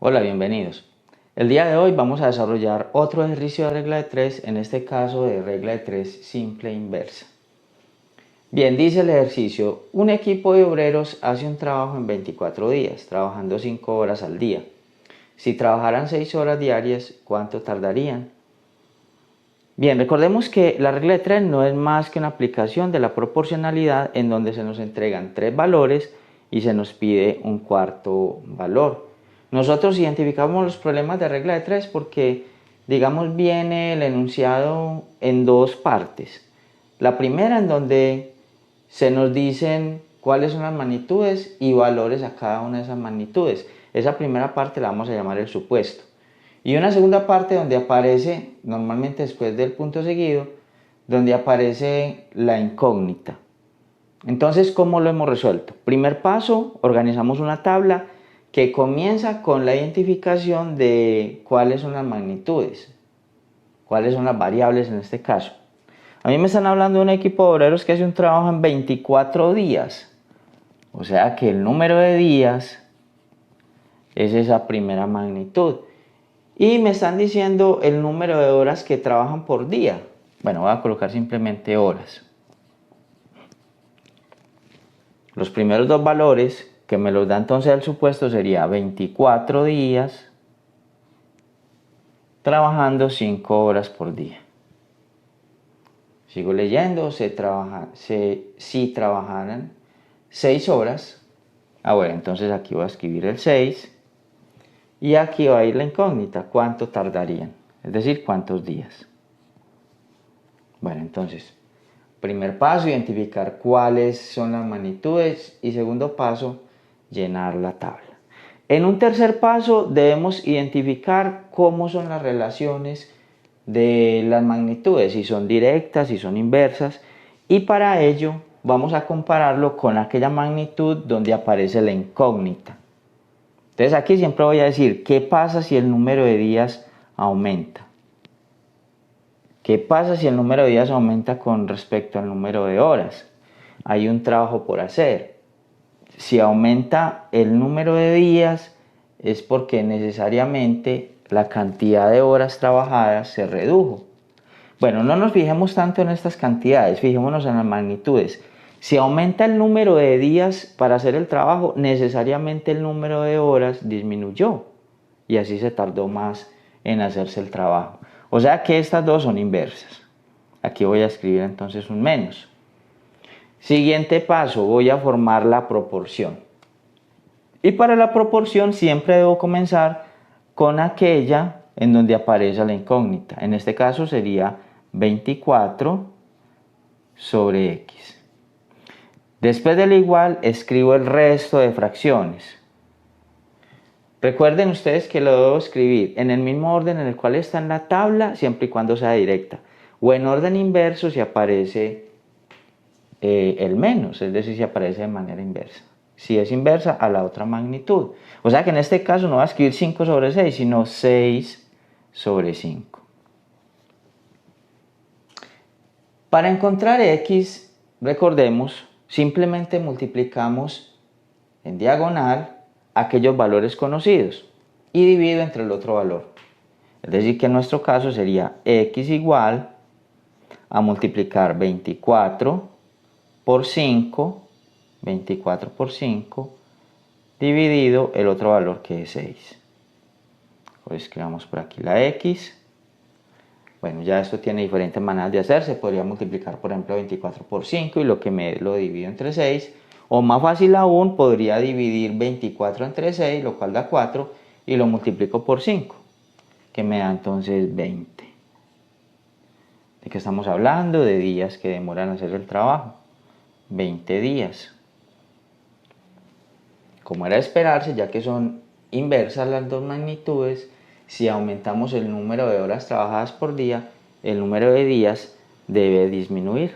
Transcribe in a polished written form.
Hola, bienvenidos. El día de hoy vamos a desarrollar otro ejercicio de regla de 3, en este caso de regla de 3 simple e inversa. Bien, dice el ejercicio, un equipo de obreros hace un trabajo en 24 días, trabajando 5 horas al día. Si trabajaran 6 horas diarias, ¿cuánto tardarían? Bien, recordemos que la regla de 3 no es más que una aplicación de la proporcionalidad en donde se nos entregan 3 valores y se nos pide un cuarto valor. Nosotros identificamos los problemas de regla de 3 porque, digamos, viene el enunciado en dos partes. La primera en donde se nos dicen cuáles son las magnitudes y valores a cada una de esas magnitudes. Esa primera parte la vamos a llamar el supuesto. Y una segunda parte donde aparece, normalmente después del punto seguido, donde aparece la incógnita. Entonces, ¿cómo lo hemos resuelto? Primer paso, organizamos una tabla que comienza con la identificación de cuáles son las magnitudes, cuáles son las variables en este caso. A mí me están hablando de un equipo de obreros que hace un trabajo en 24 días. O sea que el número de días es esa primera magnitud. Y me están diciendo el número de horas que trabajan por día. Bueno, voy a colocar simplemente horas. Los primeros dos valores que me los da entonces el supuesto sería 24 días trabajando 5 horas por día. Sigo leyendo, si trabajaran 6 horas. Bueno, entonces aquí voy a escribir el 6 y aquí va a ir la incógnita, ¿cuánto tardarían? Es decir, ¿cuántos días? Bueno, entonces, primer paso, identificar cuáles son las magnitudes y segundo paso, llenar la tabla. En un tercer paso debemos identificar cómo son las relaciones de las magnitudes, si son directas, si son inversas, y para ello vamos a compararlo con aquella magnitud donde aparece la incógnita. Entonces aquí siempre voy a decir, ¿qué pasa si el número de días aumenta? ¿Qué pasa si el número de días aumenta con respecto al número de horas? Hay un trabajo por hacer. Si aumenta el número de días es porque necesariamente la cantidad de horas trabajadas se redujo. Bueno, no nos fijemos tanto en estas cantidades, fijémonos en las magnitudes. Si aumenta el número de días para hacer el trabajo, necesariamente el número de horas disminuyó y así se tardó más en hacerse el trabajo. O sea que estas dos son inversas. Aquí voy a escribir entonces un menos. Siguiente paso, voy a formar la proporción. Y para la proporción siempre debo comenzar con aquella en donde aparece la incógnita. En este caso sería 24 sobre x. Después del igual escribo el resto de fracciones. Recuerden ustedes que lo debo escribir en el mismo orden en el cual está en la tabla, siempre y cuando sea directa, o en orden inverso si aparece el menos, es decir, si aparece de manera inversa. Si es inversa, a la otra magnitud. O sea que en este caso no va a escribir 5 sobre 6, sino 6 sobre 5. Para encontrar x, recordemos, simplemente multiplicamos en diagonal aquellos valores conocidos y divido entre el otro valor. Es decir, que en nuestro caso sería x igual a multiplicar 24 por 5, 24 por 5, dividido el otro valor que es 6. Pues escribamos por aquí la x. Bueno, ya esto tiene diferentes maneras de hacer. Se podría multiplicar, por ejemplo, 24 por 5 y lo que me lo divido entre 6. O más fácil aún, podría dividir 24 entre 6, lo cual da 4, y lo multiplico por 5, que me da entonces 20. ¿De qué estamos hablando? De días que demoran hacer el trabajo. 20 días. Como era de esperarse, ya que son inversas las dos magnitudes, si aumentamos el número de horas trabajadas por día, el número de días debe disminuir.